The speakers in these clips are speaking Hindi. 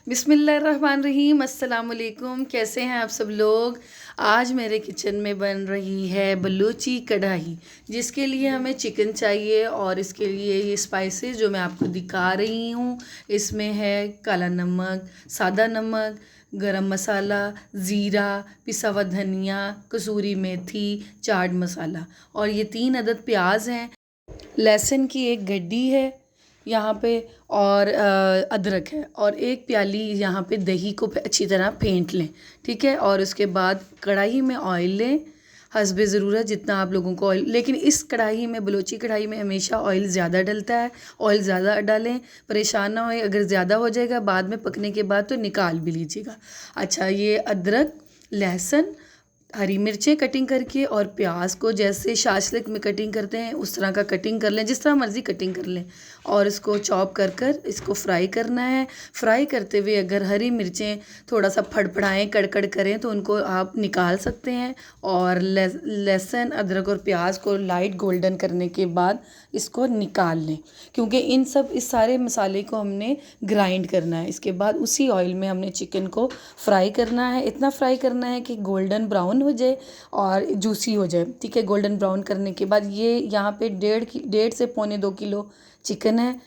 बिस्मिल्लाहिर्रहमानिर्रहीम, अस्सलाम वालेकुम। कैसे हैं आप सब लोग। आज मेरे किचन में बन रही है बलूची कढ़ाई, जिसके लिए हमें चिकन चाहिए और इसके लिए ये स्पाइसेस जो मैं आपको दिखा रही हूँ, इसमें है काला नमक, सादा नमक, गरम मसाला, ज़ीरा, पिसा हुआ धनिया, कसूरी मेथी, चाट मसाला और ये 3 अदद प्याज हैं। लहसुन की एक गड्डी है यहाँ पे और अदरक है और एक प्याली यहाँ पे दही को अच्छी तरह फेंट लें। ठीक है, और उसके बाद कढ़ाई में ऑयल लें हस्बे ज़रूरत, जितना आप लोगों को ऑयल, लेकिन इस कढ़ाई में, बलोची कढ़ाई में हमेशा ऑयल ज़्यादा डलता है। ऑयल ज़्यादा डालें, परेशान ना होए, अगर ज़्यादा हो जाएगा बाद में पकने के बाद तो निकाल भी लीजिएगा। अच्छा, ये अदरक, लहसुन, हरी मिर्चें कटिंग करके और प्याज को जैसे शाशलिक में कटिंग करते हैं उस तरह का कटिंग कर लें, जिस तरह मर्ज़ी कटिंग कर लें और इसको चॉप कर कर इसको फ्राई करना है। फ्राई करते हुए अगर हरी मिर्चें थोड़ा सा फड़फड़ाएँ, कड़कड़ करें तो उनको आप निकाल सकते हैं और लहसुन, अदरक और प्याज को लाइट गोल्डन करने के बाद इसको निकाल लें, क्योंकि इस सारे मसाले को हमने ग्राइंड करना है। इसके बाद उसी ऑयल में हमने चिकन को फ्राई करना है। इतना फ्राई करना है कि गोल्डन ब्राउन हो जाए और जूसी हो जाए। ठीक है, गोल्डन ब्राउन करने के बाद ये यहाँ पे 1.5 से पौने 2 किलो चिकन है।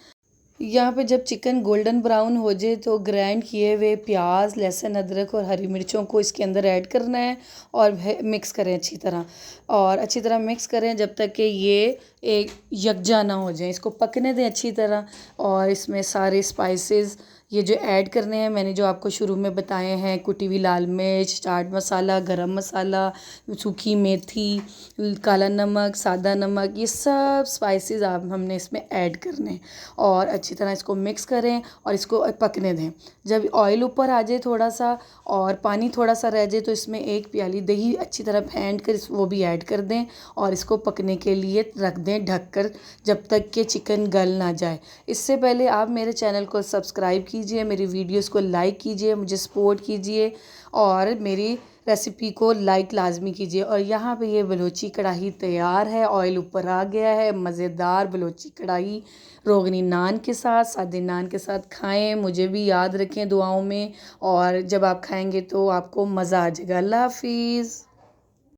यहाँ पे जब चिकन गोल्डन ब्राउन हो जाए तो ग्राइंड किए हुए प्याज, लहसुन, अदरक और हरी मिर्चों को इसके अंदर ऐड करना है और मिक्स करें अच्छी तरह, और अच्छी तरह मिक्स करें जब तक कि ये एक यकजा ना हो जाए। इसको पकने दें अच्छी तरह और इसमें सारे स्पाइसेस ये जो ऐड करने हैं, मैंने जो आपको शुरू में बताए हैं, कुटी हुई लाल मिर्च, चाट मसाला, गरम मसाला, सूखी मेथी, काला नमक, सादा नमक, ये सब स्पाइसेस हमने इसमें ऐड करने हैं और अच्छी तरह इसको मिक्स करें और इसको पकने दें। जब ऑयल ऊपर आ जाए थोड़ा सा और पानी थोड़ा सा रह जाए तो इसमें एक प्याली दही अच्छी तरह फेंट कर वो भी ऐड कर दें और इसको पकने के लिए रख दें ढक कर, जब तक कि चिकन गल ना जाए। इससे पहले आप मेरे चैनल को सब्सक्राइब कीजिए, मेरी वीडियोस को लाइक कीजिए, मुझे सपोर्ट कीजिए और मेरी रेसिपी को लाइक लाजमी कीजिए। और यहाँ पे ये बलोची कढ़ाई तैयार है, ऑयल ऊपर आ गया है। मज़ेदार बलोची कढ़ाई रोगनी नान के साथ, सादे नान के साथ खाएं। मुझे भी याद रखें दुआओं में, और जब आप खाएंगे तो आपको मज़ा आ जाएगा। अल्लाह हाफिज़।